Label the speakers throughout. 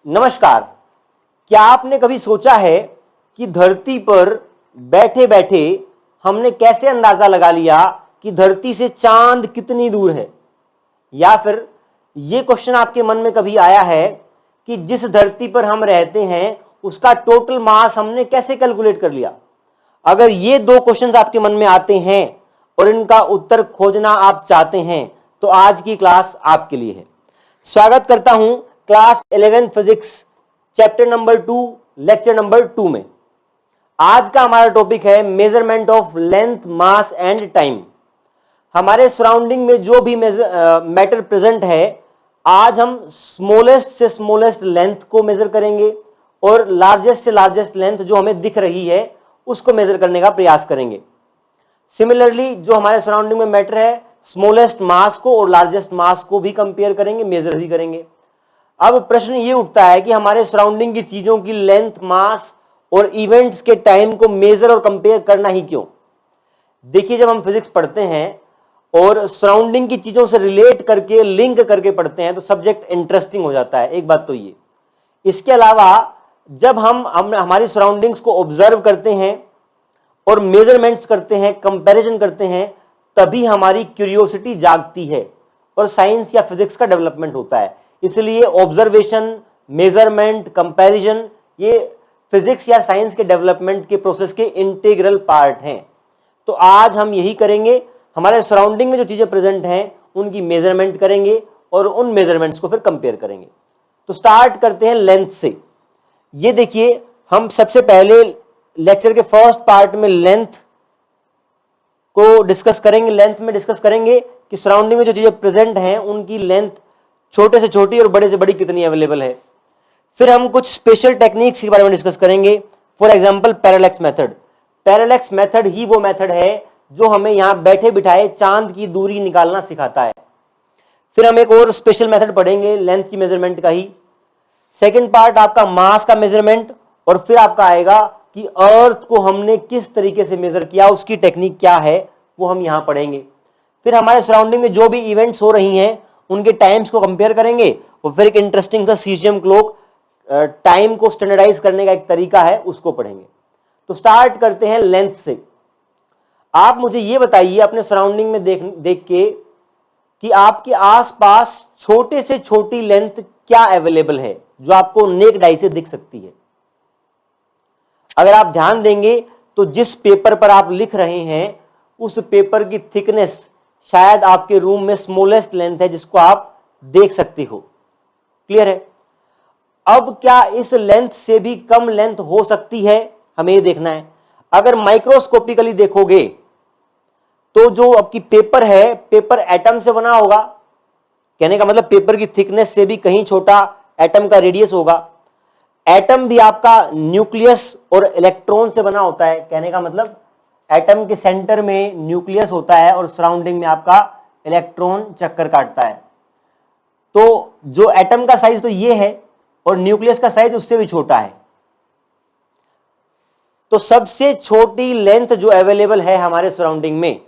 Speaker 1: नमस्कार। क्या आपने कभी सोचा है कि धरती पर बैठे बैठे हमने कैसे अंदाजा लगा लिया कि धरती से चांद कितनी दूर है? या फिर यह क्वेश्चन आपके मन में कभी आया है कि जिस धरती पर हम रहते हैं उसका टोटल मास हमने कैसे कैलकुलेट कर लिया? अगर ये दो क्वेश्चंस आपके मन में आते हैं और इनका उत्तर खोजना आप चाहते हैं तो आज की क्लास आपके लिए है। स्वागत करता हूं class 11 physics chapter number 2 lecture number 2 में। आज का हमारा टॉपिक है measurement of length, mass and time. हमारे सराउंडिंग में जो भी मैटर प्रेजेंट है, आज हम स्मॉलेस्ट से स्मॉलेस्ट लेंथ को मेजर करेंगे और लार्जेस्ट से लार्जेस्ट लेंथ जो हमें दिख रही है उसको मेजर करने का प्रयास करेंगे। सिमिलरली जो हमारे सराउंडिंग में मैटर है, स्मॉलेस्ट मास को और लार्जेस्ट मास को भी कंपेयर करेंगे, मेजर भी करेंगे। अब प्रश्न ये उठता है कि हमारे सराउंडिंग की चीजों की लेंथ, मास और इवेंट्स के टाइम को मेजर और कंपेयर करना ही क्यों? देखिए, जब हम फिजिक्स पढ़ते हैं और सराउंडिंग की चीजों से रिलेट करके, लिंक करके पढ़ते हैं तो सब्जेक्ट इंटरेस्टिंग हो जाता है। एक बात तो ये। इसके अलावा जब हम हमारी सराउंडिंग्स को ऑब्जर्व करते हैं और मेजरमेंट्स करते हैं, कंपैरिजन करते हैं, तभी हमारी क्यूरियोसिटी जागती है और साइंस या फिजिक्स का डेवलपमेंट होता है। इसलिए ऑब्जर्वेशन, मेजरमेंट, कंपैरिजन ये फिजिक्स या साइंस के डेवलपमेंट के प्रोसेस के इंटीग्रल पार्ट हैं। तो आज हम यही करेंगे। हमारे सराउंडिंग में जो चीजें प्रेजेंट हैं उनकी मेजरमेंट करेंगे और उन मेजरमेंट्स को फिर कंपेयर करेंगे। तो स्टार्ट करते हैं लेंथ से। ये देखिए, हम सबसे पहले लेक्चर के फर्स्ट पार्ट में लेंथ को डिस्कस करेंगे। लेंथ में डिस्कस करेंगे कि सराउंडिंग में जो चीजें प्रेजेंट हैं उनकी लेंथ छोटे से छोटी और बड़े से बड़ी कितनी अवेलेबल है। फिर हम कुछ स्पेशल टेक्निक्स के बारे में डिस्कस करेंगे। For example parallax method. Parallax method ही वो मेथड है जो हमें यहां बैठे बिठाए चांद की दूरी निकालना सिखाता है। फिर हम एक और स्पेशल मेथड पढ़ेंगे लेंथ की मेजरमेंट का ही। सेकेंड पार्ट आपका मास का मेजरमेंट, और फिर आपका आएगा कि अर्थ को हमने किस तरीके से मेजर किया, उसकी टेक्निक क्या है, वो हम यहां पढ़ेंगे। फिर हमारे सराउंडिंग में जो भी इवेंट्स हो रही हैं उनके टाइम्स को कंपेयर करेंगे और फिर एक इंटरेस्टिंग सा सीजियम क्लॉक टाइम को स्टैंडर्डाइज करने का एक तरीका है, उसको पढ़ेंगे। तो स्टार्ट करते हैं लेंथ से। आप मुझे ये बताइए अपने सराउंडिंग में देख के कि आपके आसपास छोटे से छोटी लेंथ क्या अवेलेबल है जो आपको नेक्ड आई से दिख सकती है। अगर आप ध्यान देंगे तो जिस पेपर पर आप लिख रहे हैं उस पेपर की थिकनेस शायद आपके रूम में स्मॉलेस्ट लेंथ है जिसको आप देख सकते हो। क्लियर है? अब क्या इस लेंथ से भी कम लेंथ हो सकती है, हमें ये देखना है। अगर माइक्रोस्कोपिकली देखोगे तो जो आपकी पेपर है, पेपर एटम से बना होगा। कहने का मतलब पेपर की थिकनेस से भी कहीं छोटा एटम का रेडियस होगा। एटम भी आपका न्यूक्लियस और इलेक्ट्रॉन से बना होता है। कहने का मतलब एटम के सेंटर में न्यूक्लियस होता है और सराउंडिंग में आपका इलेक्ट्रॉन चक्कर काटता है। तो जो एटम का साइज तो ये है और न्यूक्लियस का साइज उससे भी छोटा है। तो सबसे छोटी लेंथ जो अवेलेबल है हमारे सराउंडिंग में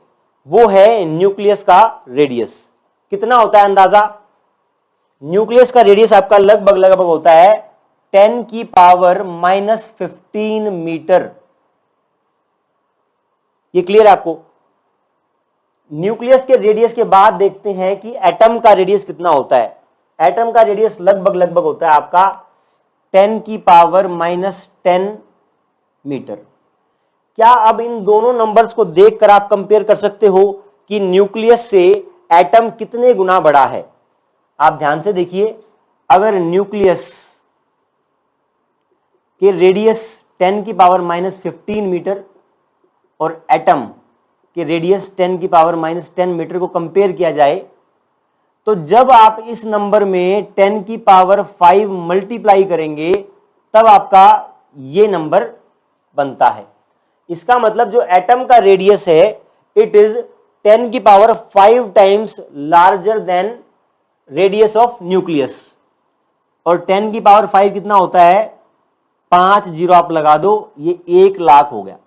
Speaker 1: वो है न्यूक्लियस का रेडियस। कितना होता है अंदाजा? न्यूक्लियस का रेडियस आपका लगभग होता है 10 की पावर -15 मीटर। ये क्लियर है आपको? न्यूक्लियस के रेडियस के बाद देखते हैं कि एटम का रेडियस कितना होता है। एटम का रेडियस लगभग होता है आपका 10 की पावर -10 मीटर। क्या अब इन दोनों नंबर्स को देखकर आप कंपेयर कर सकते हो कि न्यूक्लियस से एटम कितने गुना बड़ा है? आप ध्यान से देखिए, अगर न्यूक्लियस के रेडियस 10 की पावर -15 मीटर और एटम के रेडियस 10 की पावर -10 मीटर को कंपेयर किया जाए तो जब आप इस नंबर में 10 की पावर 5 मल्टीप्लाई करेंगे तब आपका ये नंबर बनता है। इसका मतलब जो एटम का रेडियस है इट इज 10 की power 5 times larger than radius of nucleus. और 10 की पावर 5 कितना होता है? 5 जीरो आप लगा दो, ये 1 लाख हो गया।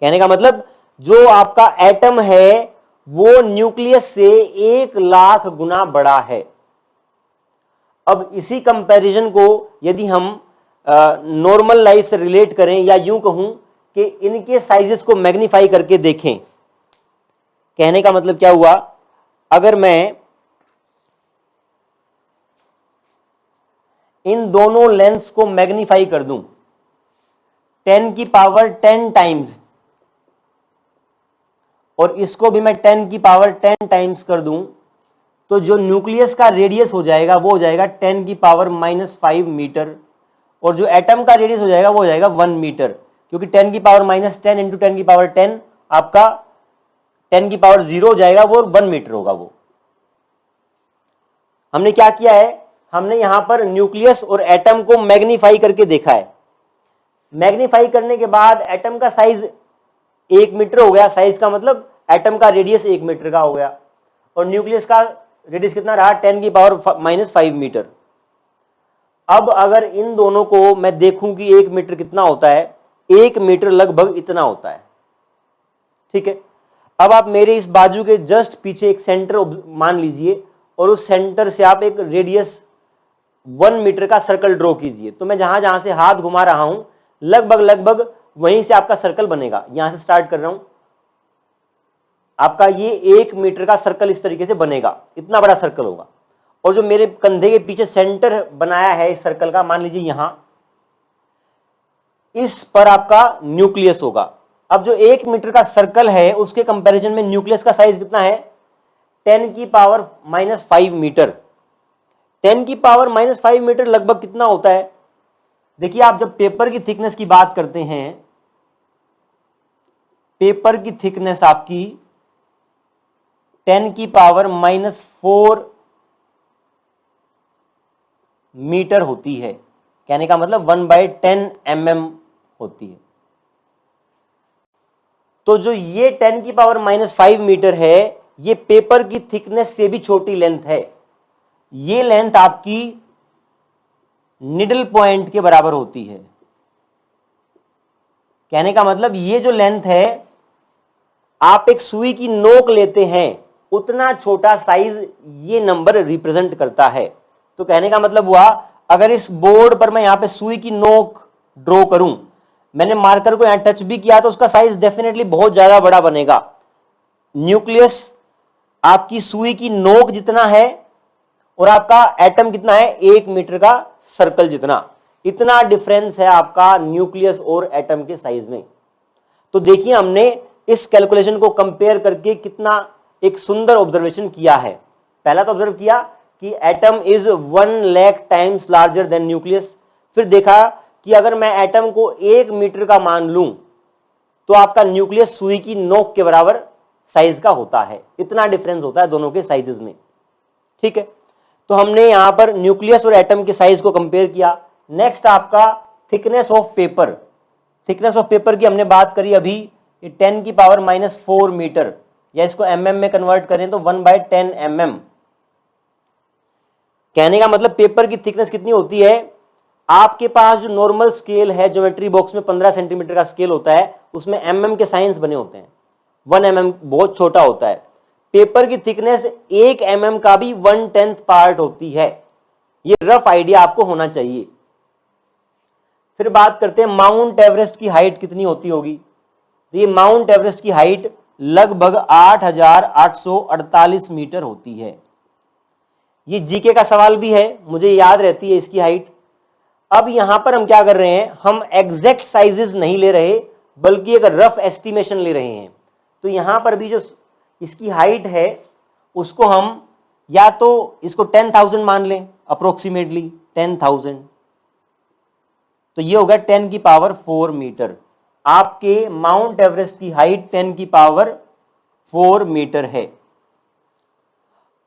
Speaker 1: कहने का मतलब जो आपका एटम है वो न्यूक्लियस से 1 लाख गुना बड़ा है। अब इसी कंपैरिजन को यदि हम नॉर्मल लाइफ से रिलेट करें, या यूं कहूं कि इनके साइजेस को मैग्नीफाई करके देखें। कहने का मतलब क्या हुआ, अगर मैं इन दोनों लेंथ्स को मैग्नीफाई कर दूं 10 की पावर 10 टाइम्स, और इसको भी मैं 10 की पावर 10 टाइम्स कर दूं, तो जो न्यूक्लियस का रेडियस हो जाएगा वो हो जाएगा 10 की पावर -5 मीटर, और जो एटम का रेडियस हो जाएगा वो हो जाएगा 1 मीटर, क्योंकि 10 की पावर -10 इंटू 10 की पावर 10 आपका 10 की पावर 0 हो जाएगा, वो 1 मीटर होगा। वो हमने क्या किया है, हमने यहां पर न्यूक्लियस और एटम को मैग्नीफाई करके देखा है। मैग्नीफाई करने के बाद एटम का साइज 1 मीटर हो गया, साइज का मतलब एटम का रेडियस 1 मीटर का हो गया, और न्यूक्लियस का रेडियस कितना रहा, 10 की पावर -5 मीटर। अब अगर इन दोनों को मैं देखूं कि 1 मीटर कितना होता है, 1 मीटर लगभग इतना होता है, ठीक है। अब आप मेरे इस बाजू के जस्ट पीछे एक सेंटर मान लीजिए, और उस सेंटर से आप एक रेडियस 1 मीटर का सर्कल ड्रॉ कीजिए। तो मैं जहां जहां से हाथ घुमा रहा हूं लगभग वहीं से आपका सर्कल बनेगा। यहां से स्टार्ट कर रहा हूं, आपका ये 1 मीटर का सर्कल इस तरीके से बनेगा, इतना बड़ा सर्कल होगा। और जो मेरे कंधे के पीछे सेंटर बनाया है इस सर्कल का, मान लीजिए यहां, इस पर आपका न्यूक्लियस होगा। अब जो 1 मीटर का सर्कल है उसके कंपैरिजन में न्यूक्लियस का साइज कितना है, 10 की पावर -5 मीटर। 10 की पावर -5 मीटर लगभग कितना होता है, देखिए आप जब पेपर की थिकनेस की बात करते हैं, पेपर की थिकनेस आपकी 10 की पावर -4 मीटर होती है। कहने का मतलब 1/10 mm होती है। तो जो ये 10 की पावर -5 मीटर है, ये पेपर की थिकनेस से भी छोटी लेंथ है। ये लेंथ आपकी निडल पॉइंट के बराबर होती है। कहने का मतलब ये जो लेंथ है, आप एक सुई की नोक लेते हैं, उतना छोटा साइज ये नंबर रिप्रेजेंट करता है। तो कहने का मतलब हुआ, अगर इस बोर्ड पर मैं यहां पे सुई की नोक ड्रॉ करूं, मैंने मार्कर को यहां टच भी किया, तो उसका साइज डेफिनेटली बहुत ज्यादा बड़ा बनेगा। न्यूक्लियस आपकी सुई की नोक जितना है, और आपका एटम कितना है, 1 मीटर का सर्कल जितना। इतना डिफरेंस है आपका न्यूक्लियस और एटम के साइज में। तो देखिए हमने इस कैलकुलेशन को कंपेयर करके कितना एक सुंदर ऑब्जर्वेशन किया है। पहला तो ऑब्जर्व किया कि atom is 1 lakh times larger than nucleus. फिर देखा कि अगर मैं एटम को 1 मीटर का मान लूं, तो आपका न्यूक्लियस सुई की नोक के बराबर साइज का होता है। इतना डिफरेंस होता है दोनों के साइजेस में, ठीक है। तो हमने यहां पर न्यूक्लियस और एटम के साइज को कंपेयर किया। नेक्स्ट आपका thickness of paper. Thickness of paper की हमने बात करी अभी, 10 की पावर -4 मीटर, या इसको mm में कन्वर्ट करें तो 1/10 mm। कहने का मतलब पेपर की थिकनेस कितनी होती है, आपके पास जो नॉर्मल स्केल है, ज्योमेट्री बॉक्स में 15 सेंटीमीटर का स्केल होता है, उसमें mm के साइंस बने होते हैं। 1 mm बहुत छोटा होता है। पेपर की थिकनेस 1 mm का भी 1/10 पार्ट होती है। ये रफ आइडिया आपको होना चाहिए। फिर बात करते हैं माउंट एवरेस्ट की हाइट कितनी होती होगी। ये माउंट एवरेस्ट की हाइट लगभग 8,848 मीटर होती है। ये जीके का सवाल भी है, मुझे याद रहती है इसकी हाइट। अब यहां पर हम क्या कर रहे हैं, हम एग्जैक्ट साइजेस नहीं ले रहे, बल्कि एक रफ एस्टिमेशन ले रहे हैं। तो यहां पर भी जो इसकी हाइट है, उसको हम या तो इसको 10,000 मान लें, अप्रोक्सीमेटली 10,000, तो ये होगा 10 की पावर 4 मीटर। आपके माउंट एवरेस्ट की हाइट 10 की पावर 4 मीटर है।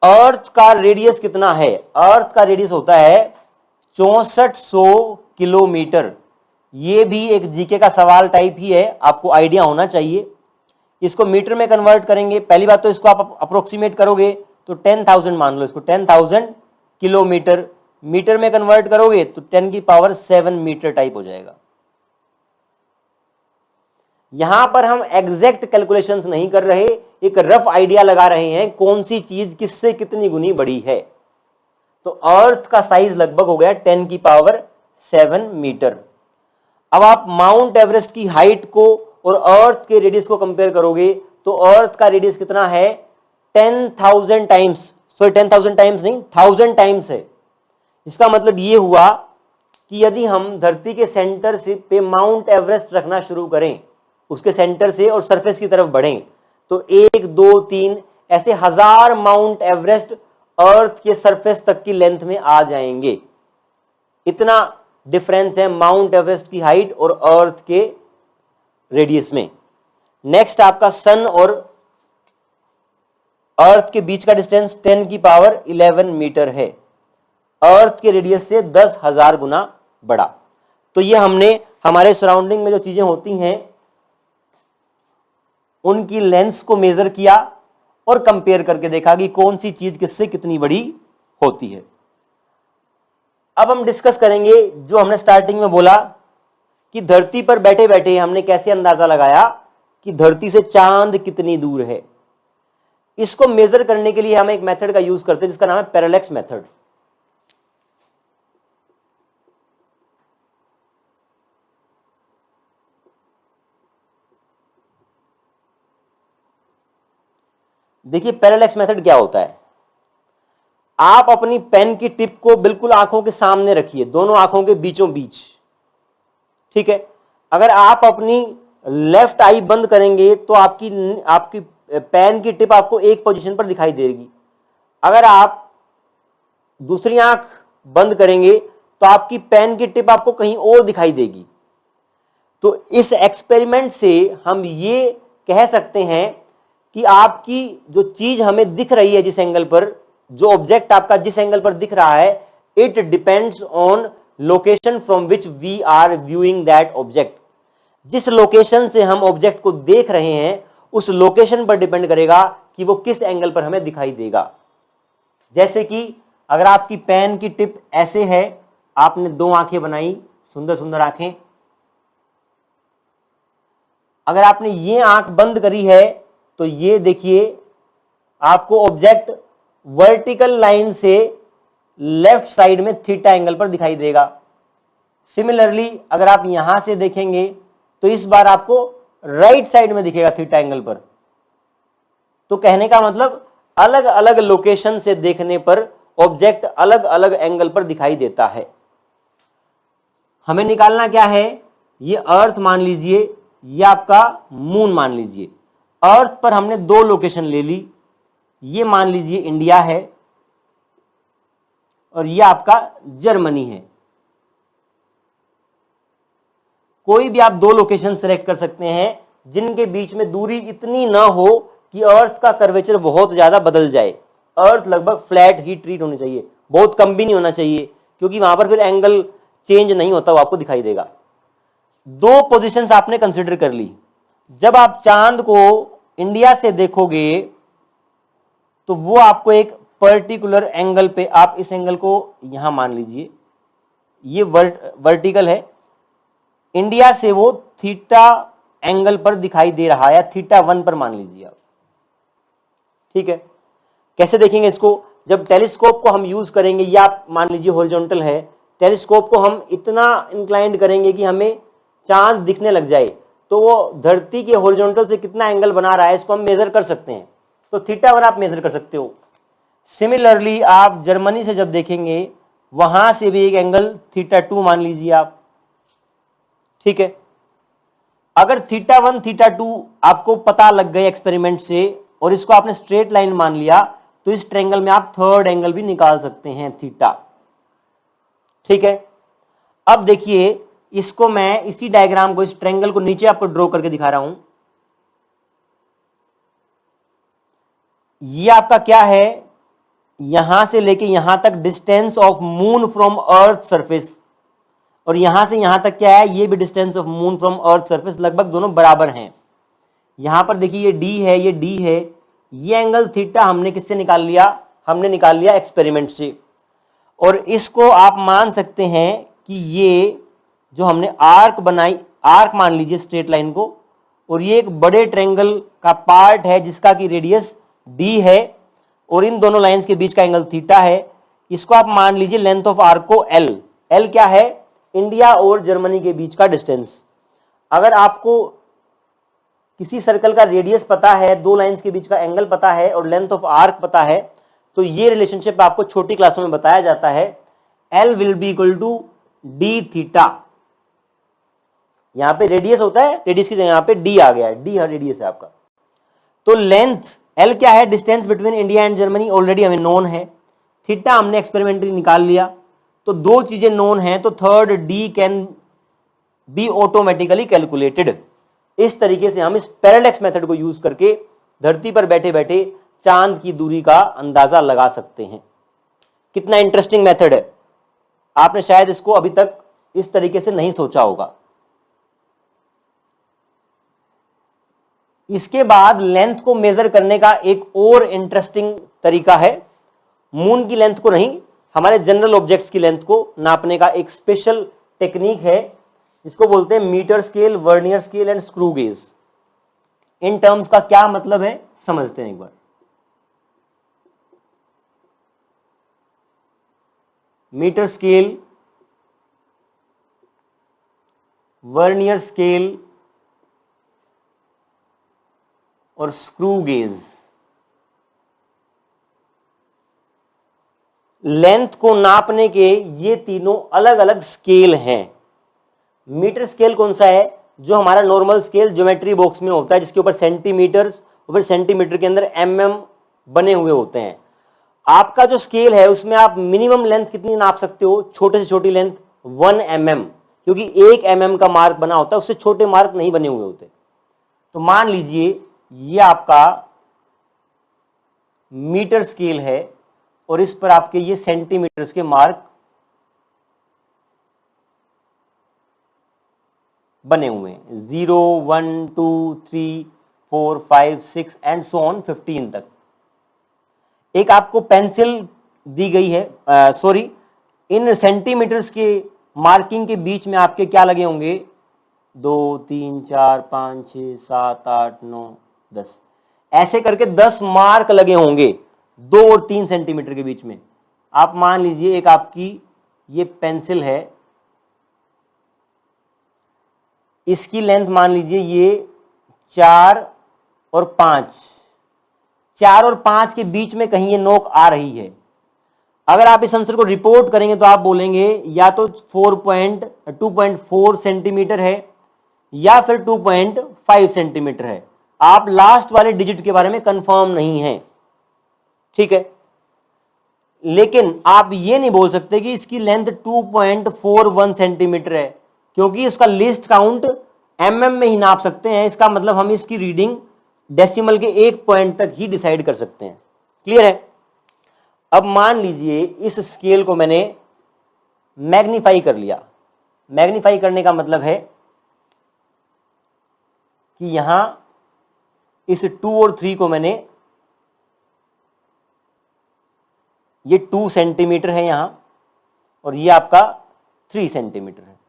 Speaker 1: अर्थ का रेडियस कितना है, अर्थ का रेडियस होता है 6400 किलोमीटर। ये भी एक जीके का सवाल टाइप ही है, आपको आइडिया होना चाहिए। इसको मीटर में कन्वर्ट करेंगे, पहली बात तो इसको आप अप्रोक्सीमेट करोगे तो 10,000 मान लो, इसको 10,000 किलोमीटर। मीटर में कन्वर्ट करोगे तो 10 की पावर 7 मीटर टाइप हो जाएगा। यहां पर हम एग्जैक्ट कैलकुलेशंस नहीं कर रहे, एक रफ आइडिया लगा रहे हैं कौन सी चीज किससे कितनी गुनी बड़ी है। तो अर्थ का साइज लगभग हो गया 10⁻7 मीटर। अब आप माउंट एवरेस्ट की हाइट को और अर्थ के रेडियस को कंपेयर करोगे तो अर्थ का रेडियस कितना है 10,000 टाइम्स, सॉरी 10,000 टाइम्स नहीं 1000 टाइम्स है। इसका मतलब ये हुआ कि यदि हम धरती के सेंटर से पे माउंट एवरेस्ट रखना शुरू करें, उसके सेंटर से और सरफेस की तरफ बढ़ें, तो 1 2 3 ऐसे 1000 माउंट एवरेस्ट अर्थ के सरफेस तक की लेंथ में आ जाएंगे। इतना डिफरेंस है माउंट एवरेस्ट की हाइट और अर्थ के रेडियस में। नेक्स्ट आपका सन और अर्थ के बीच का डिस्टेंस 10⁻11 मीटर है, अर्थ के रेडियस से 10,000 गुना बड़ा। तो ये हमने हमारे सराउंडिंग में जो चीजें होती हैं उनकी लेंस को मेजर किया और कंपेयर करके देखा कि कौन सी चीज किससे कितनी बड़ी होती है। अब हम डिस्कस करेंगे जो हमने स्टार्टिंग में बोला कि धरती पर बैठे बैठे हमने कैसे अंदाजा लगाया कि धरती से चांद कितनी दूर है। इसको मेजर करने के लिए हम एक मेथड का यूज करते हैं जिसका नाम है पैरेलैक्स मेथड। देखिए पैरेलैक्स मेथड क्या होता है। आप अपनी पेन की टिप को बिल्कुल आंखों के सामने रखिए, दोनों आंखों के बीचों बीच, ठीक है। अगर आप अपनी लेफ्ट आई बंद करेंगे तो आपकी पेन की टिप आपको एक पोजीशन पर दिखाई देगी। अगर आप दूसरी आंख बंद करेंगे तो आपकी पेन की टिप आपको कहीं और दिखाई देगी। तो इस एक्सपेरिमेंट से हम ये कह सकते हैं कि आपकी जो चीज हमें दिख रही है जिस एंगल पर, जो ऑब्जेक्ट आपका जिस एंगल पर दिख रहा है, it depends on location from which we are viewing that object. जिस लोकेशन से हम ऑब्जेक्ट को देख रहे हैं उस लोकेशन पर डिपेंड करेगा कि वो किस एंगल पर हमें दिखाई देगा। जैसे कि अगर आपकी पेन की टिप ऐसे है, आपने दो आंखें बनाई, सुंदर सुंदर आंखें, अगर आपने ये आंख बंद करी है तो ये देखिए आपको ऑब्जेक्ट वर्टिकल लाइन से लेफ्ट साइड में थीटा एंगल पर दिखाई देगा। सिमिलरली अगर आप यहां से देखेंगे तो इस बार आपको राइट साइड में दिखेगा थीटा एंगल पर। तो कहने का मतलब अलग अलग लोकेशन से देखने पर ऑब्जेक्ट अलग अलग एंगल पर दिखाई देता है। हमें निकालना क्या है, ये अर्थ मान लीजिए, ये आपका मून मान लीजिए। अर्थ पर हमने दो लोकेशन ले ली, ये मान लीजिए इंडिया है और ये आपका जर्मनी है। कोई भी आप दो लोकेशन सेलेक्ट कर सकते हैं जिनके बीच में दूरी इतनी ना हो कि अर्थ का कर्वेचर बहुत ज्यादा बदल जाए। अर्थ लगभग फ्लैट ही ट्रीट होनी चाहिए, बहुत कम भी नहीं होना चाहिए, क्योंकि वहां पर फिर एंगल चेंज नहीं होता, वो आपको दिखाई देगा। दो पोजीशंस आपने कंसिडर कर ली। जब आप चांद को इंडिया से देखोगे तो वो आपको एक पर्टिकुलर एंगल पे, आप इस एंगल को यहां मान लीजिए, ये वर्टिकल है, इंडिया से वो थीटा एंगल पर दिखाई दे रहा है, या θ1 पर मान लीजिए आप, ठीक है। कैसे देखेंगे इसको, जब टेलीस्कोप को हम यूज करेंगे, या आप मान लीजिए हॉरिजॉन्टल है, टेलीस्कोप को हम इतना इंक्लाइंड करेंगे कि हमें चांद दिखने लग जाए, तो वो धरती के हॉरिजॉन्टल से कितना एंगल बना रहा है इसको हम मेजर कर सकते हैं। तो θ1 आप मेजर कर सकते हो। सिमिलरली आप जर्मनी से जब देखेंगे वहां से भी एक एंगल θ2 मान लीजिए आप, ठीक है। अगर θ1 θ2 आपको पता लग गए एक्सपेरिमेंट से और इसको आपने स्ट्रेट लाइन मान लिया, तो इस ट्रायंगल में आप थर्ड एंगल भी निकाल सकते हैं, थीटा, ठीक है। अब देखिए इसको मैं इसी डायग्राम को, इस ट्रायंगल को नीचे आपको ड्रॉ करके दिखा रहा हूं। ये आपका क्या है, यहां से लेके यहां तक distance of moon from earth surface, और यहां से यहां तक क्या है, ये भी distance of moon from earth surface, लगभग दोनों बराबर हैं। यहां पर देखिए ये डी है, ये डी है। ये एंगल थीटा हमने किससे निकाल लिया, हमने निकाल लिया एक्सपेरिमेंट से। और इसको आप मान सकते हैं कि ये जो हमने आर्क बनाई, आर्क मान लीजिए स्ट्रेट लाइन को, और ये एक बड़े ट्रायंगल का पार्ट है जिसका की रेडियस डी है, और इन दोनों लाइंस के बीच का एंगल थीटा है। इसको आप मान लीजिए लेंथ ऑफ आर्क को एल। एल क्या है? इंडिया और जर्मनी के बीच का डिस्टेंस। अगर आपको किसी सर्कल का रेडियस पता है, दो लाइंस के बीच का एंगल पता है और लेंथ ऑफ आर्क पता है, तो ये रिलेशनशिप आपको छोटी क्लासों में बताया जाता है, L will be equal to D theta. यहां पे रेडियस होता है, रेडियस की जगह यहां पे डी आ गया है, डी रेडियस है आपका। तो लेंथ L क्या है? Distance between India and Germany already हमें नोन है। थीटा हमने एक्सपेरिमेंटली निकाल लिया, तो दो चीजें नोन हैं, तो third D can be automatically calculated. इस तरीके से हम इस पैरेलैक्स मेथड को यूज करके धरती पर बैठे बैठे चांद की दूरी का अंदाजा लगा सकते हैं। कितना इंटरेस्टिंग मेथड है, आपने शायद इसको अभी तक इस तरीके से नहीं सोचा होगा। इसके बाद लेंथ को मेजर करने का एक और इंटरेस्टिंग तरीका है। मून की लेंथ को नहीं, हमारे जनरल ऑब्जेक्ट्स की लेंथ को नापने का एक स्पेशल टेक्निक है, जिसको बोलते हैं metre scale, vernier scale and screw gauge. इन टर्म्स का क्या मतलब है समझते हैं एक बार। मीटर स्केल, वर्नियर स्केल और स्क्रू गेज लेंथ को नापने के ये तीनों अलग अलग स्केल हैं। मीटर स्केल कौन सा है? जो हमारा नॉर्मल स्केल ज्योमेट्री बॉक्स में होता है, जिसके ऊपर सेंटीमीटर्स और फिर सेंटीमीटर के अंदर mm बने हुए होते हैं। आपका जो स्केल है उसमें आप मिनिमम लेंथ कितनी नाप सकते हो? छोटे से छोटी लेंथ 1 mm, क्योंकि 1 mm का मार्क बना होता है, उससे छोटे मार्क नहीं बने हुए होते। तो मान लीजिए ये आपका मीटर स्केल है और इस पर आपके ये सेंटीमीटर्स के मार्क बने हुए हैं, 0 1 2 3 4 5 6 एंड सो ऑन 15 तक। एक आपको पेंसिल दी गई है, सॉरी, इन सेंटीमीटर्स के मार्किंग के बीच में आपके क्या लगे होंगे? 2 3 4 5 6 7 8 9 10, ऐसे करके 10 मार्क लगे होंगे 2 और 3 सेंटीमीटर के बीच में। आप मान लीजिए एक आपकी ये पेंसिल है, इसकी लेंथ मान लीजिए ये 4 और 5, 4 और 5 के बीच में कहीं ये नोक आ रही है। अगर आप इस आंसर को रिपोर्ट करेंगे तो आप बोलेंगे या तो 2.4 सेंटीमीटर है या फिर 2.5 सेंटीमीटर है। आप लास्ट वाले डिजिट के बारे में कंफर्म नहीं है, ठीक है। लेकिन आप ये नहीं बोल सकते कि इसकी लेंथ 2.41 सेंटीमीटर है, क्योंकि उसका लीस्ट काउंट mm में ही नाप सकते हैं। इसका मतलब हम इसकी रीडिंग डेसिमल के 1 पॉइंट तक ही डिसाइड कर सकते हैं। क्लियर है? अब मान लीजिए इस स्केल को मैंने मैग्नीफाई कर लिया। मैग्नीफाई करने का मतलब है कि यहां इस 2 और 3 को मैंने, ये 2 सेंटीमीटर है यहां और ये आपका 3 सेंटीमीटर है।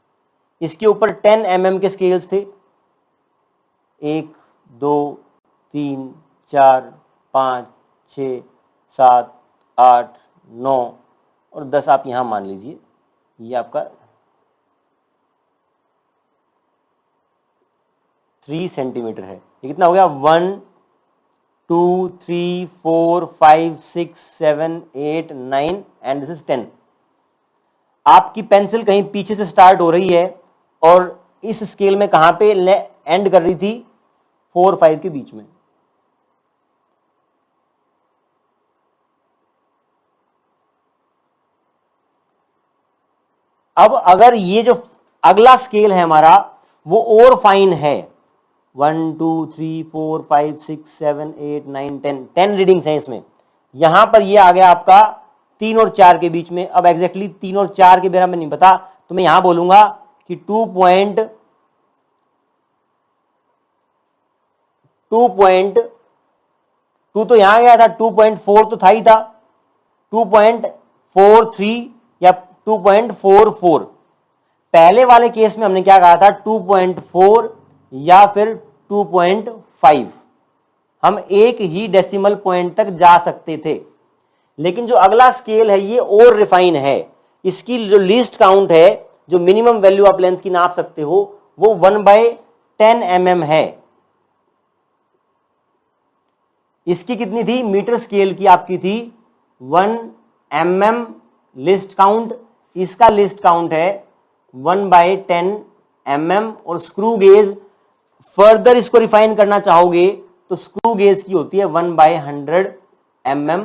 Speaker 1: इसके ऊपर 10 mm के स्केल्स थे, 1 2 3 4 5 6 7 8 9 और 10 आप यहां मान लीजिए। ये आपका 3 सेंटीमीटर है। ये कितना हो गया? 1 2 3 4 5 6 7 8 9 एंड दिस इज 10। आपकी पेंसिल कहीं पीछे से स्टार्ट हो रही है और इस स्केल में कहां पे एंड कर रही थी? 4 5 के बीच में। अब अगर ये जो अगला स्केल है हमारा वो और फाइन है, 1 2 3 4 5 6 7 8 9 10 रीडिंग्स हैं इसमें। यहां पर ये आ गया आपका 3 और 4 के बीच में। अब एग्जैक्टली 3 और 4 के बारे में नहीं पता, तो मैं यहां बोलूंगा कि 2.2 तो यहां गया था, 2.4 तो था ही था, 2.43 या 2.44। पहले वाले केस में हमने क्या कहा था? 2.4 या फिर 2.5। हम एक ही डेसिमल पॉइंट तक जा सकते थे। लेकिन जो अगला स्केल है ये और रिफाइन है, इसकी जो लीस्ट काउंट है, जो मिनिमम वैल्यू आप लेंथ की नाप सकते हो, वो 1/10 mm है। इसकी कितनी थी, मीटर स्केल की आपकी थी 1 mm लिस्ट काउंट, इसका लिस्ट काउंट है 1/10 mm। और स्क्रू गेज फर्दर इसको रिफाइन करना चाहोगे तो स्क्रू गेज की होती है 1/100 mm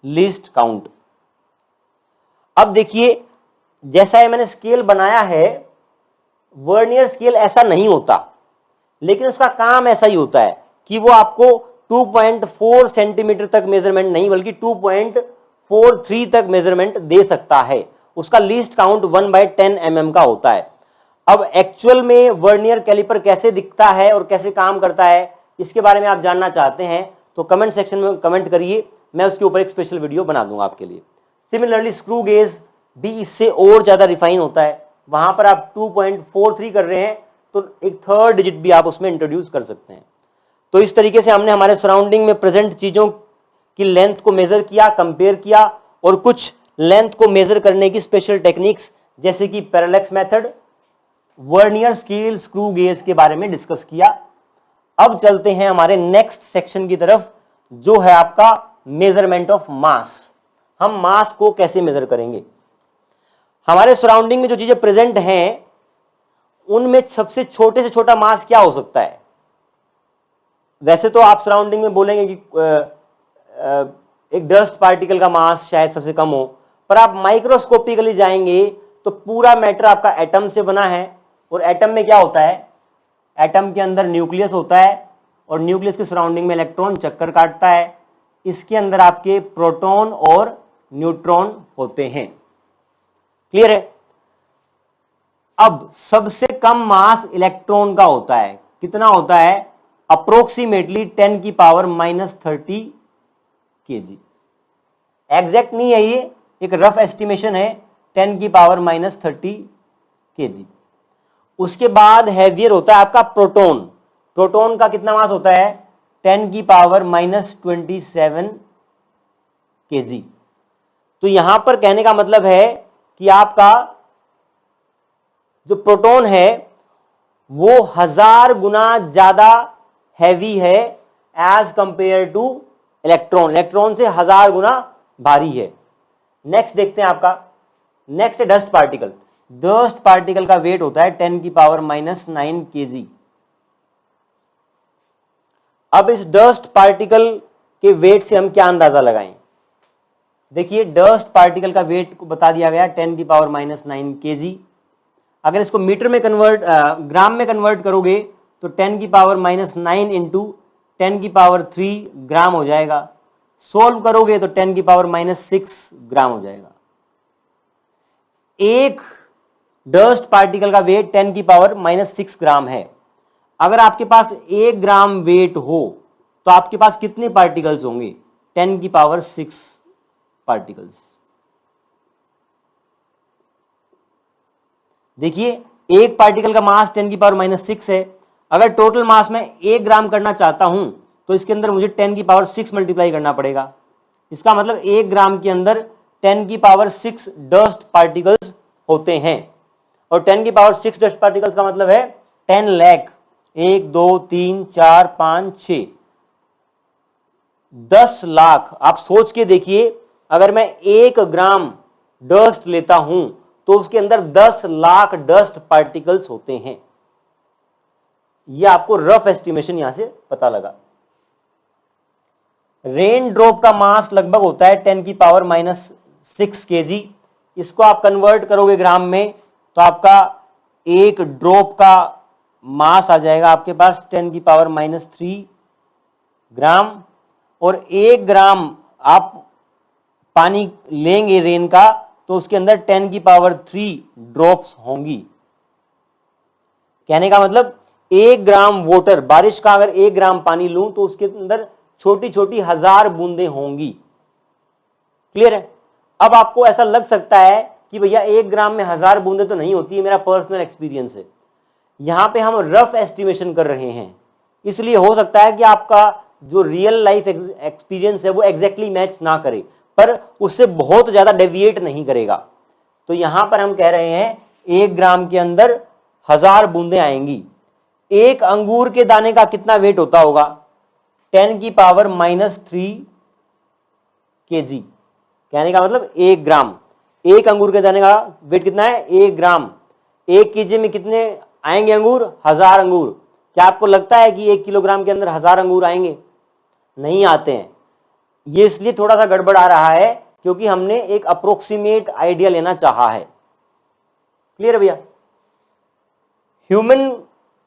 Speaker 1: लिस्ट काउंट। अब देखिए जैसा है मैंने स्केल बनाया है, वर्नियर स्केल ऐसा नहीं होता, लेकिन उसका काम ऐसा ही होता है कि वो आपको 2.4 सेंटीमीटर तक मेजरमेंट नहीं बल्कि 2.43 तक मेजरमेंट दे सकता है। उसका लीस्ट काउंट 1/10 mm का होता है। अब एक्चुअल में वर्नियर कैलिपर कैसे दिखता है और कैसे काम करता है, इसके बारे में आप जानना चाहते हैं तो कमेंट सेक्शन में कमेंट करिए, मैं उसके ऊपर एक स्पेशल वीडियो बना दूंगा आपके लिए। सिमिलरली स्क्रू गेज भी इससे और ज्यादा रिफाइन होता है, वहां पर आप 2.43 कर रहे हैं तो एक थर्ड डिजिट भी आप उसमें इंट्रोड्यूस कर सकते हैं। तो इस तरीके से हमने हमारे सराउंडिंग में प्रेजेंट चीजों की लेंथ को मेजर किया, कंपेयर किया, और कुछ लेंथ को मेजर करने की स्पेशल टेक्निक्स जैसे कि parallax method, vernier scale, screw gauge के बारे में डिस्कस किया। अब चलते हैं हमारे नेक्स्ट सेक्शन की तरफ, जो है आपका मेजरमेंट ऑफ मास। हम मास को कैसे मेजर करेंगे। हमारे सराउंडिंग में जो चीजें प्रेजेंट हैं उनमें सबसे छोटे से छोटा मास क्या हो सकता है। वैसे तो आप सराउंडिंग में बोलेंगे कि एक डस्ट पार्टिकल का मास शायद सबसे कम हो, पर आप माइक्रोस्कोपिकली जाएंगे तो पूरा मैटर आपका एटम से बना है, और एटम में क्या होता है, एटम के अंदर न्यूक्लियस होता है और न्यूक्लियस के सराउंडिंग में इलेक्ट्रॉन चक्कर काटता है, इसके अंदर आपके प्रोटॉन और न्यूट्रॉन होते हैं। क्लियर है। अब सबसे कम मास इलेक्ट्रॉन का होता है, कितना होता है, अप्रोक्सीमेटली 10⁻³ kg। एग्जैक्ट नहीं है, ये एक रफ एस्टिमेशन है, 10⁻³ kg। उसके बाद हैवियर होता है आपका प्रोटॉन। प्रोटॉन का कितना मास होता है, 10⁻27 kg। तो यहां पर कहने का मतलब है कि आपका जो प्रोटॉन है वो 1000 गुना ज्यादा हैवी है as compare to electron. Electron से 1000 गुना भारी है। नेक्स्ट देखते हैं आपका, नेक्स्ट है डस्ट पार्टिकल। डस्ट पार्टिकल का वेट होता है 10⁻⁹ kg। अब इस डस्ट पार्टिकल के वेट से हम क्या अंदाजा लगाएं। देखिए डस्ट पार्टिकल का वेट को बता दिया गया 10⁻⁹ kg। अगर इसको मीटर में ग्राम में कन्वर्ट करोगे तो 10⁻⁹ इंटू 10⁻³ ग्राम हो जाएगा। सोल्व करोगे तो 10⁻�6 ग्राम हो जाएगा। एक डस्ट पार्टिकल का वेट 10⁻�6 ग्राम है। अगर आपके पास 1 ग्राम वेट हो तो आपके पास कितने पार्टिकल्स होंगे, 10⁻6 पार्टिकल्स। देखिए एक पार्टिकल का मास 10⁻6 है। अगर टोटल मास में 1 ग्राम करना चाहता हूं तो इसके अंदर मुझे 10⁻6 मल्टीप्लाई करना पड़ेगा। इसका मतलब 1 ग्राम के अंदर 10⁻6 डस्ट पार्टिकल्स होते हैं, और 10⁻6 डस्ट पार्टिकल्स का मतलब है 10 लाख। 1 2 3 4 5 6 10 लाख। आप सोच के देखिए, अगर मैं 1 ग्राम डस्ट लेता हूं तो उसके अंदर 10 लाख डस्ट पार्टिकल्स होते हैं। यह आपको रफ एस्टिमेशन यहां से पता लगा। रेन ड्रॉप का मास लगभग होता है 10⁻⁻6 kg। इसको आप कन्वर्ट करोगे ग्राम में तो आपका एक ड्रॉप का मास आ जाएगा आपके पास 10⁻³ ग्राम। और 1 ग्राम आप पानी लेंगे रेन का तो उसके अंदर 10⁻³ ड्रॉप्स होंगी। कहने का मतलब 1 ग्राम वाटर, बारिश का अगर 1 ग्राम पानी लूं तो उसके अंदर छोटी छोटी 1000 बूंदें होंगी। क्लियर है। अब आपको ऐसा लग सकता है कि भैया 1 ग्राम में 1000 बूंदें तो नहीं होती है, मेरा पर्सनल एक्सपीरियंस है। यहां पे हम रफ एस्टिमेशन कर रहे हैं, इसलिए हो सकता है कि आपका जो रियल लाइफ एक्सपीरियंस है वो एग्जैक्टली मैच ना करे, पर उससे बहुत ज्यादा डेविएट नहीं करेगा। तो यहां पर हम कह रहे हैं 1 ग्राम के अंदर 1000 बूंदें आएंगी। एक अंगूर के दाने का कितना वेट होता होगा? 10⁻³ kg। कहने का मतलब 1 ग्राम, एक अंगूर के दाने का वेट कितना है? 1 ग्राम। 1 kg में कितने आएंगे अंगूर? 1000 अंगूर। क्या आपको लगता है कि 1 किलोग्राम के अंदर 1000 अंगूर आएंगे? नहीं आते हैं। ये इसलिए थोड़ा सा गड़बड़ आ रहा है क्योंकि हमने एक अप्रोक्सीमेट आइडिया लेना चाहा है। क्लियर है भैया? ह्यूमन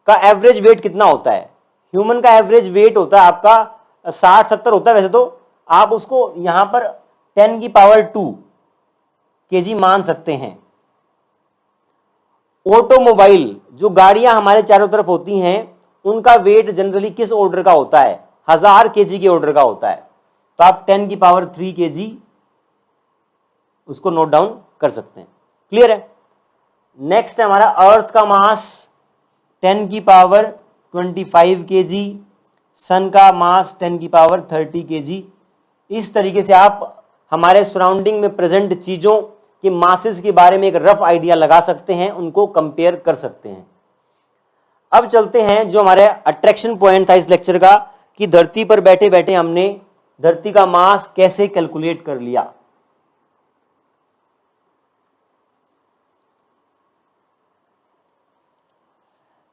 Speaker 1: का एवरेज वेट कितना होता है? ह्यूमन का एवरेज वेट होता है आपका 60-70 होता है। वैसे तो आप उसको यहां पर 10⁻² kg मान सकते हैं। ऑटोमोबाइल, जो गाड़ियां हमारे चारों तरफ होती हैं, उनका वेट जनरली किस ऑर्डर का होता है? 1000 kg के ऑर्डर का होता है। तो आप 10⁻³ kg उसको नोट डाउन कर सकते हैं। क्लियर है? नेक्स्ट है हमारा अर्थ का मास 10⁻25 kg, सन का मास 10⁻30 kg। इस तरीके से आप हमारे सराउंडिंग में प्रेजेंट चीजों के मासेस के बारे में एक रफ आइडिया लगा सकते हैं, उनको कंपेयर कर सकते हैं। अब चलते हैं जो हमारे अट्रैक्शन पॉइंट था इस लेक्चर का, कि धरती पर बैठे बैठे हमने धरती का मास कैसे कैलकुलेट कर लिया।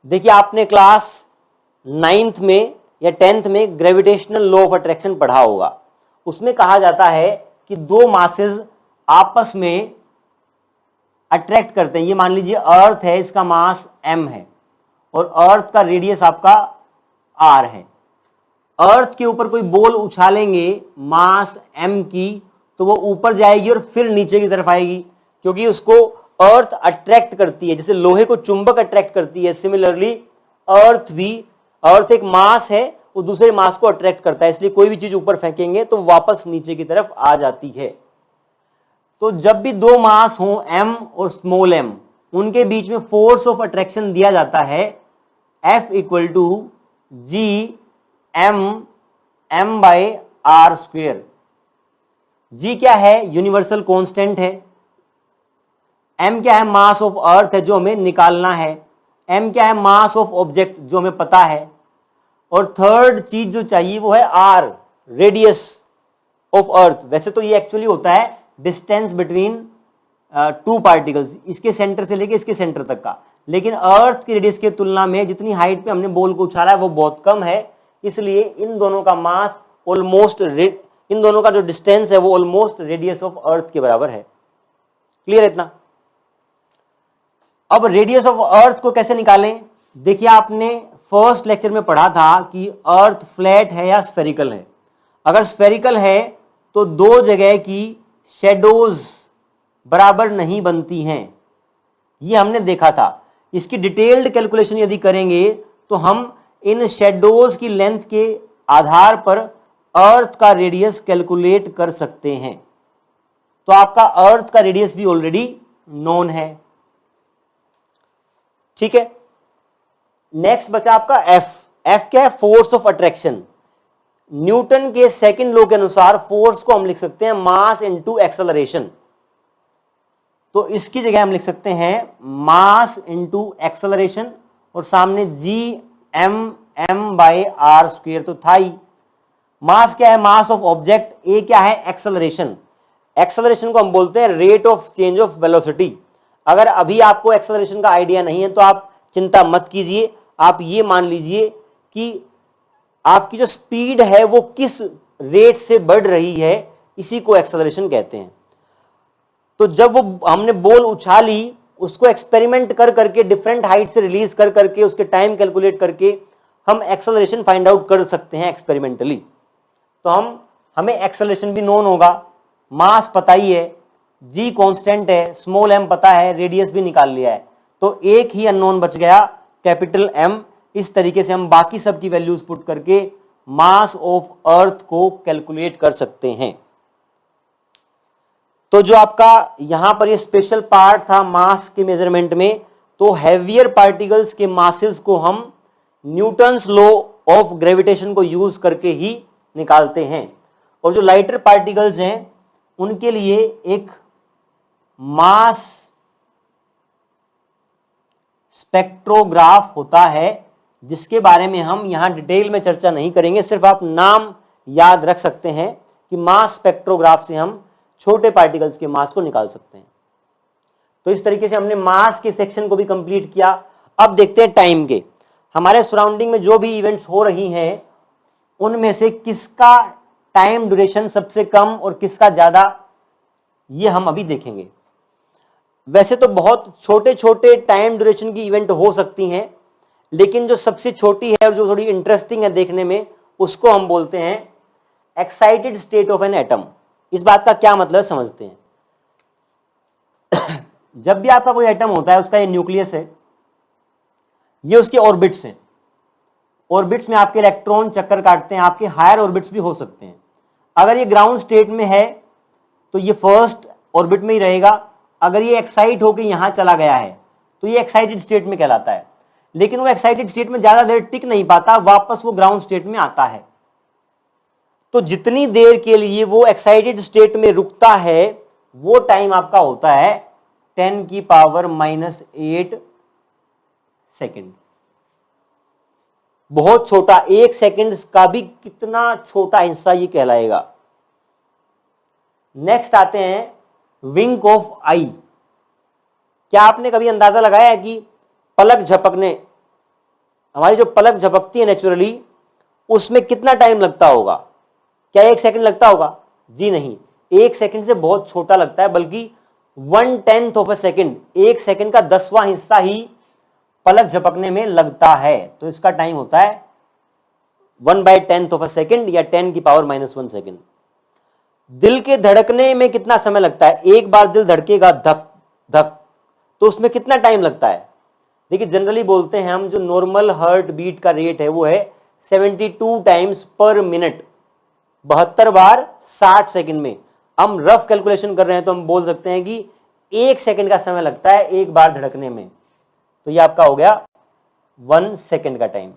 Speaker 1: देखिए, आपने क्लास 9th में या 10th में ग्रेविटेशनल लॉ ऑफ अट्रैक्शन पढ़ा होगा। उसमें कहा जाता है कि दो मासेस आपस में अट्रैक्ट करते हैं। ये मान लीजिए अर्थ है, इसका मास m है और अर्थ का रेडियस आपका r है। अर्थ के ऊपर कोई बॉल उछालेंगे मास m की, तो वो ऊपर जाएगी और फिर नीचे की तरफ आएगी, क्योंकि उसको अर्थ अट्रैक्ट करती है। जैसे लोहे को चुंबक अट्रैक्ट करती है, सिमिलरली अर्थ एक मास है, वो दूसरे मास को अट्रैक्ट करता है। इसलिए कोई भी चीज ऊपर फेंकेंगे तो वापस नीचे की तरफ आ जाती है। तो जब भी दो मास हो m और स्मॉल m, उनके बीच में फोर्स ऑफ अट्रैक्शन दिया जाता है F = G(m)m/r²। G क्या है? यूनिवर्सल कांस्टेंट है। m क्या है? मास ऑफ अर्थ है जो हमें निकालना है। m क्या है? मास ऑफ ऑब्जेक्ट जो हमें पता है। और थर्ड चीज जो चाहिए वो है r, रेडियस ऑफ अर्थ। वैसे तो ये एक्चुअली होता है डिस्टेंस बिटवीन टू पार्टिकल्स, इसके सेंटर से लेके इसके सेंटर तक का, लेकिन अर्थ की रेडियस की तुलना में जितनी हाइट पे हमने बॉल को उछाला है वो बहुत कम है, इसलिए इन दोनों का मास ऑलमोस्ट, इन दोनों का जो डिस्टेंस है वो ऑलमोस्ट रेडियस ऑफ अर्थ के बराबर है। क्लियर है इतना? अब रेडियस ऑफ अर्थ को कैसे निकालें? देखिए, आपने फर्स्ट लेक्चर में पढ़ा था कि अर्थ फ्लैट है या स्फेरिकल है। अगर स्फेरिकल है तो दो जगह की शेडोज बराबर नहीं बनती हैं, ये हमने देखा था। इसकी डिटेल्ड कैलकुलेशन यदि करेंगे तो हम इन शेडोज की लेंथ के आधार पर अर्थ का रेडियस कैलकुलेट कर सकते हैं। तो आपका अर्थ का रेडियस भी ऑलरेडी नोन है। ठीक है, नेक्स्ट बचा आपका F। F क्या है? Force of attraction. न्यूटन के सेकंड लॉ के अनुसार फोर्स को हम लिख सकते हैं मास इनटू एक्सेलरेशन। तो इसकी जगह हम लिख सकते हैं मास इनटू एक्सेलरेशन और सामने G(m)m/r²। तो था ही। मास क्या है? Mass of object. ए क्या है? एक्सेलरेशन। एक्सेलरेशन को हम बोलते हैं rate of change of velocity. अगर अभी आपको एक्सेलरेशन का आइडिया नहीं है तो आप चिंता मत कीजिए, आप ये मान लीजिए कि आपकी जो स्पीड है वो किस रेट से बढ़ रही है, इसी को एक्सेलरेशन कहते हैं। तो जब वो हमने बॉल उछाली, उसको एक्सपेरिमेंट कर करके डिफरेंट हाइट से रिलीज कर करके उसके टाइम कैलकुलेट करके हम एक्सेलरेशन फाइंड आउट कर सकते हैं एक्सपेरिमेंटली। तो हमें एक्सेलरेशन भी नोन होगा, मास पता ही है, जी कांस्टेंट है, स्मॉल m पता है, रेडियस भी निकाल लिया है। तो एक ही अननोन बच गया, कैपिटल M। इस तरीके से हम बाकी सब की वैल्यूज पुट करके मास ऑफ अर्थ को कैलकुलेट कर सकते हैं। तो जो आपका यहां पर ये स्पेशल पार्ट था मास के मेजरमेंट में, तो हैवियर पार्टिकल्स के मासेस को हम न्यूटन्स लॉ ऑफ ग्रेविटेशन को यूज करके ही निकालते हैं, और जो लाइटर पार्टिकल्स हैं उनके लिए एक मास स्पेक्ट्रोग्राफ होता है, जिसके बारे में हम यहां डिटेल में चर्चा नहीं करेंगे, सिर्फ आप नाम याद रख सकते हैं कि मास स्पेक्ट्रोग्राफ से हम छोटे पार्टिकल्स के मास को निकाल सकते हैं। तो इस तरीके से हमने मास के सेक्शन को भी कंप्लीट किया। अब देखते हैं टाइम के। हमारे सराउंडिंग में जो भी इवेंट्स हो रही हैं उनमें से किसका टाइम ड्यूरेशन सबसे कम और किसका ज्यादा, ये हम अभी देखेंगे। वैसे तो बहुत छोटे छोटे टाइम ड्यूरेशन की इवेंट हो सकती हैं, लेकिन जो सबसे छोटी है और जो थोड़ी इंटरेस्टिंग है देखने में, उसको हम बोलते हैं excited state of an atom. इस बात का क्या मतलब समझते हैं। जब भी आपका कोई एटम होता है, उसका ये न्यूक्लियस है, ये उसके ऑर्बिट्स हैं। ऑर्बिट्स में आपके इलेक्ट्रॉन चक्कर काटते हैं, आपके हायर ऑर्बिट्स भी हो सकते हैं। अगर ये ग्राउंड स्टेट में है तो ये फर्स्ट ऑर्बिट में ही रहेगा। अगर ये एक्साइट होकर यहां चला गया है तो ये एक्साइटेड स्टेट में कहलाता है, लेकिन वो एक्साइटेड स्टेट में ज्यादा देर टिक नहीं पाता, वापस वो ग्राउंड स्टेट में आता है। तो जितनी देर के लिए वो एक्साइटेड स्टेट में रुकता है वो टाइम आपका होता है 10⁻⁻8 सेकेंड। बहुत छोटा, 1 सेकेंड का भी कितना छोटा हिस्सा ये कहलाएगा। नेक्स्ट आते हैं विंक ऑफ आई। क्या आपने कभी अंदाजा लगाया है कि पलक झपकने, हमारी जो पलक झपकती है नेचुरली, उसमें कितना टाइम लगता होगा? क्या 1 सेकंड लगता होगा? जी नहीं, 1 सेकंड से बहुत छोटा लगता है, बल्कि 1/10 ऑफ अ सेकंड, 1 सेकंड का 10वां हिस्सा ही पलक झपकने में लगता है। तो इसका टाइम होता है 1/10 ऑफ अ सेकंड या 10⁻⁻1 सेकंड। दिल के धड़कने में कितना समय लगता है? एक बार दिल धड़केगा धक धक, तो उसमें कितना टाइम लगता है? देखिए, जनरली बोलते हैं हम, जो नॉर्मल हार्ट बीट का रेट है वो है 72 टाइम्स पर मिनट, 72 बार 60 सेकंड में। हम रफ कैलकुलेशन कर रहे हैं तो हम बोल सकते हैं कि 1 सेकंड का समय लगता है एक बार धड़कने में। तो ये आपका हो गया 1 सेकंड का टाइम।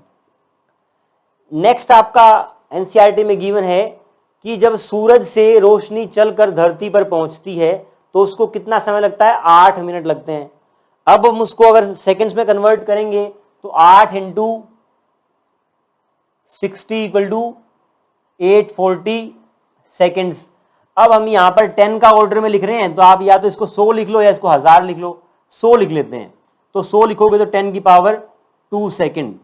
Speaker 1: नेक्स्ट आपका एनसीईआरटी में गिवन है कि जब सूरज से रोशनी चलकर धरती पर पहुंचती है तो उसको कितना समय लगता है? 8 मिनट लगते हैं। अब हम उसको अगर सेकंड्स में कन्वर्ट करेंगे तो 8 × 60 = 840 सेकेंड्स। अब हम यहां पर 10 का ऑर्डर में लिख रहे हैं, तो आप या तो इसको 100 लिख लो या इसको 1000 लिख लो। 100 लिख लेते हैं, तो 100 लिखोगे तो 10⁻² सेकेंड।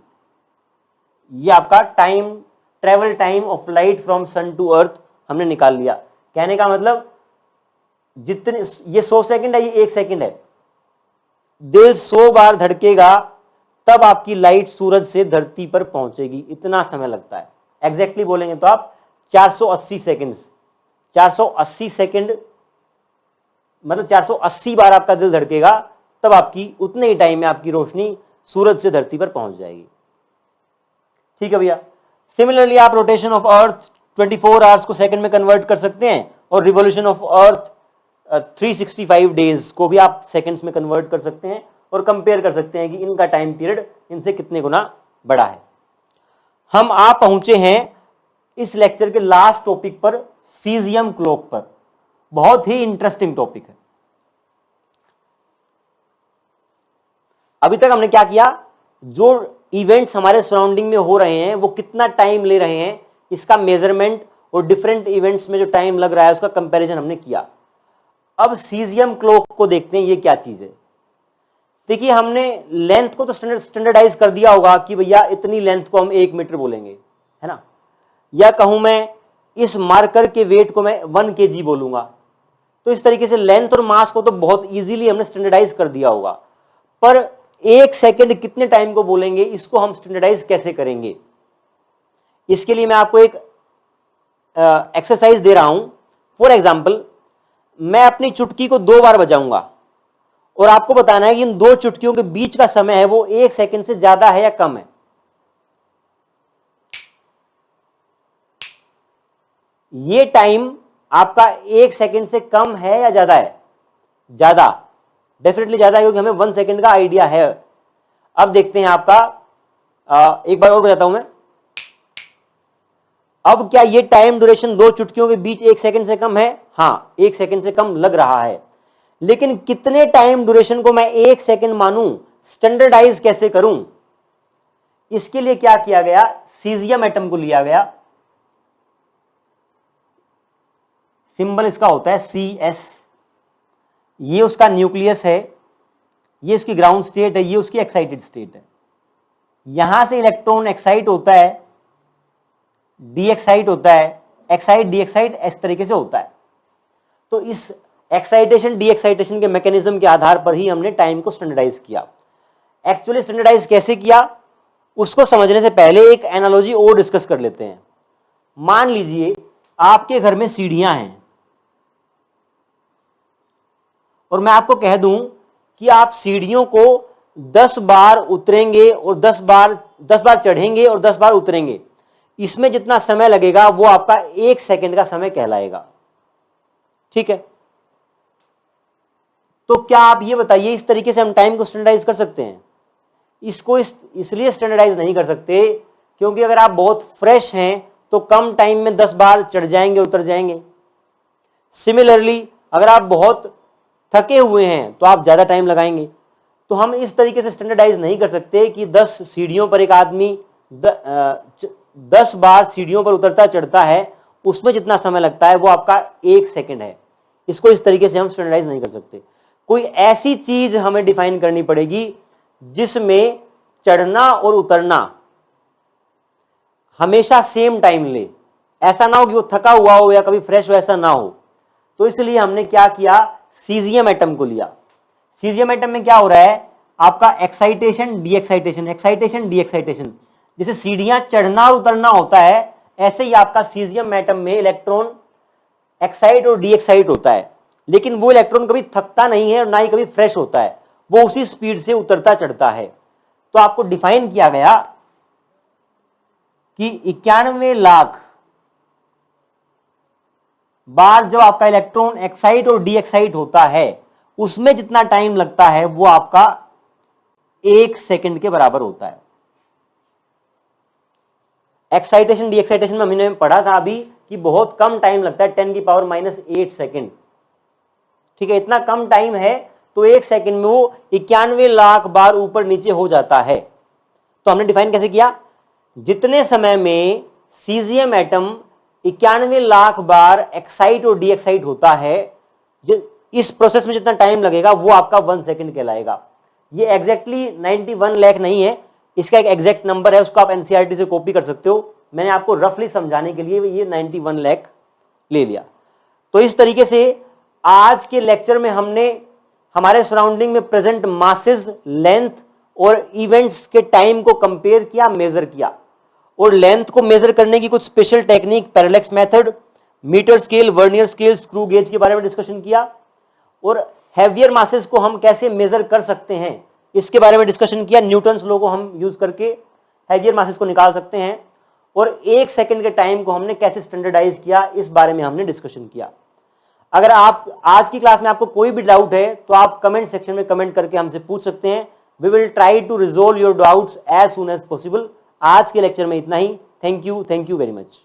Speaker 1: ये आपका time, travel time of light from sun to earth हमने निकाल लिया। कहने का मतलब जितने, ये 100 सेकेंड है, ये 1 सेकेंड है। दिल 100 बार धड़केगा तब आपकी लाइट सूरज से धरती पर पहुंचेगी, इतना समय लगता है। एग्जैक्टली बोलेंगे तो आप 480 सेकेंड्स, 480 सेकेंड मतलब 480 बार आपका दिल धड़केगा, तब आपकी उतने ही टाइम में आपकी रोशनी सूरज से धरती पर पहुंच जाएगी। ठीक है भैया। सिमिलरली आप रोटेशन ऑफ अर्थ 24 आवर्स को सेकंड में कन्वर्ट कर सकते हैं, और रिवोल्यूशन ऑफ अर्थ 365 डेज को भी आप सेकंड्स में कन्वर्ट कर सकते हैं, और कंपेयर कर सकते हैं कि इनका टाइम पीरियड इनसे कितने गुना बड़ा है। हम आ पहुंचे हैं इस लेक्चर के लास्ट टॉपिक पर, सीजियम क्लॉक पर। बहुत ही इंटरेस्टिंग टॉपिक है। अभी तक हमने क्या किया, जो इवेंट्स हमारे सराउंडिंग में हो रहे हैं वो कितना टाइम ले रहे हैं, इसका मेजरमेंट, और डिफरेंट इवेंट्स में जो टाइम लग रहा है उसका कंपैरिजन हमने किया। अब सीजियम क्लॉक को देखते हैं, ये क्या चीज है। देखिए, हमने लेंथ को तो स्टैंडर्डाइज कर दिया होगा कि भैया इतनी लेंथ को हम 1 मीटर बोलेंगे, है ना। या कहूं मैं इस मार्कर के वेट को मैं 1 kg बोलूंगा। तो इस तरीके से लेंथ और मास को तो बहुत इजीली हमने स्टैंडर्डाइज कर दिया होगा, पर 1 सेकंड कितने टाइम को बोलेंगे, इसको हम स्टैंडर्डाइज कैसे करेंगे। इसके लिए मैं आपको एक एक्सरसाइज दे रहा हूं। फॉर एग्जाम्पल, मैं अपनी चुटकी को 2 बार बजाऊंगा और आपको बताना है कि इन 2 चुटकियों के बीच का समय है वो 1 सेकंड से ज्यादा है या कम है। ये टाइम आपका 1 सेकंड से कम है या ज्यादा है? ज्यादा, डेफिनेटली ज्यादा है, क्योंकि हमें 1 सेकंड का आइडिया है। अब देखते हैं आपका, एक बार और बताता हूं मैं। अब क्या ये टाइम ड्यूरेशन दो चुटकियों के बीच 1 सेकंड से कम है? हाँ, 1 सेकंड से कम लग रहा है, लेकिन कितने टाइम ड्यूरेशन को मैं 1 सेकंड मानूं, स्टैंडर्डाइज कैसे करूं? इसके लिए क्या किया गया, सीजियम एटम को लिया गया, सिंबल इसका होता है CS, ये उसका न्यूक्लियस है, ये उसकी ग्राउंड स्टेट है, ये उसकी एक्साइटेड स्टेट है। यहां से इलेक्ट्रॉन एक्साइट होता है, डी एक्साइट होता है, एक्साइट डी एक्साइट इस तरीके से होता है। तो इस एक्साइटेशन डी एक्साइटेशन के मैकेनिज्म के आधार पर ही हमने टाइम को स्टैंडर्डाइज किया। एक्चुअली स्टैंडर्डाइज कैसे किया उसको समझने से पहले एक एनालॉजी और डिस्कस कर लेते हैं। मान लीजिए आपके घर में सीढ़ियां हैं और मैं आपको कह दूं कि आप सीढ़ियों को 10 बार उतरेंगे और 10 बार चढ़ेंगे और 10 बार उतरेंगे, इसमें जितना समय लगेगा वो आपका 1 सेकंड का समय कहलाएगा। ठीक है, तो क्या आप ये बताइए इस तरीके से हम टाइम को स्टैंडर्डाइज कर सकते हैं? इसको इसलिए स्टैंडर्डाइज नहीं कर सकते क्योंकि अगर आप बहुत फ्रेश हैं तो कम टाइम में 10 बार चढ़ जाएंगे, उतर जाएंगे। सिमिलरली अगर आप बहुत थके हुए हैं तो आप ज्यादा टाइम लगाएंगे। तो हम इस तरीके से स्टैंडर्डाइज नहीं कर सकते कि 10 सीढ़ियों पर एक आदमी 10 बार सीढ़ियों पर उतरता चढ़ता है, उसमें जितना समय लगता है वो आपका 1 सेकंड है। इसको इस तरीके से हम स्टैंडर्डाइज नहीं कर सकते। कोई ऐसी चीज हमें डिफाइन करनी पड़ेगी जिसमें चढ़ना और उतरना हमेशा सेम टाइम ले, ऐसा ना हो कि वो थका हुआ हो या कभी फ्रेश हो, ऐसा ना हो। तो इसलिए हमने क्या किया, सीजियम एटम को लिया। सीजियम एटम में क्या हो रहा है, आपका excitation D excitation, excitation D excitation, जैसे सीढ़ियां चढ़ना और उतरना होता है, ऐसे ही आपका सीजियम एटम में इलेक्ट्रॉन एक्साइट और डी एक्साइट होता है, लेकिन वो इलेक्ट्रॉन कभी थकता नहीं है और ना ही कभी फ्रेश होता है, वो उसी स्पीड से उतरता चढ़ता है। तो आपको डिफाइन किया गया कि 91 लाख बार जब आपका इलेक्ट्रॉन एक्साइट और डी एक्साइट होता है उसमें जितना टाइम लगता है वो आपका 1 सेकंड के बराबर होता है। एक्साइटेशन डी एक्साइटेशन में हमने पढ़ा था अभी कि बहुत कम टाइम लगता है, 10⁻⁸ सेकंड। ठीक है, इतना कम टाइम है तो 1 सेकंड में वो 91 लाख बार ऊपर नीचे हो जाता है। तो हमने डिफाइन कैसे किया, जितने समय में सीजियम एटम 91 लाख बार एक्साइट और डी एक्साइट होता है, इस प्रोसेस में जितना टाइम लगेगा वो आपका 1 सेकंड कहलाएगा। ये एग्जैक्टली 91 लाख नहीं है, इसका एक एग्जैक्ट नंबर है, उसको आप एनसीईआरटी से कॉपी कर सकते हो। मैंने आपको रफली समझाने के लिए ये 91 लाख ले लिया। तो इस तरीके से आज के लेक्चर में हमने हमारे सराउंडिंग में प्रेजेंट मासेस, लेंथ और इवेंट्स के टाइम को कंपेयर किया, मेजर किया, और लेंथ को मेजर करने की कुछ special technique, parallax method, metre scale, vernier scale, screw gauge के बारे में डिस्कशन किया, और हैवियर मासेस को हम कैसे मेजर कर सकते हैं इसके बारे में डिस्कशन किया। न्यूटन्स लॉ को हम यूज करके हैवियर मासेस को निकाल सकते हैं, और 1 सेकंड के टाइम को हमने कैसे स्टैंडर्डाइज किया इस बारे में हमने डिस्कशन किया। अगर आप आज की क्लास में आपको कोई भी डाउट है तो आप कमेंट सेक्शन में कमेंट करके हमसे पूछ सकते हैं। We will try to resolve your doubts as soon as possible. आज के लेक्चर में इतना ही। Thank you very much.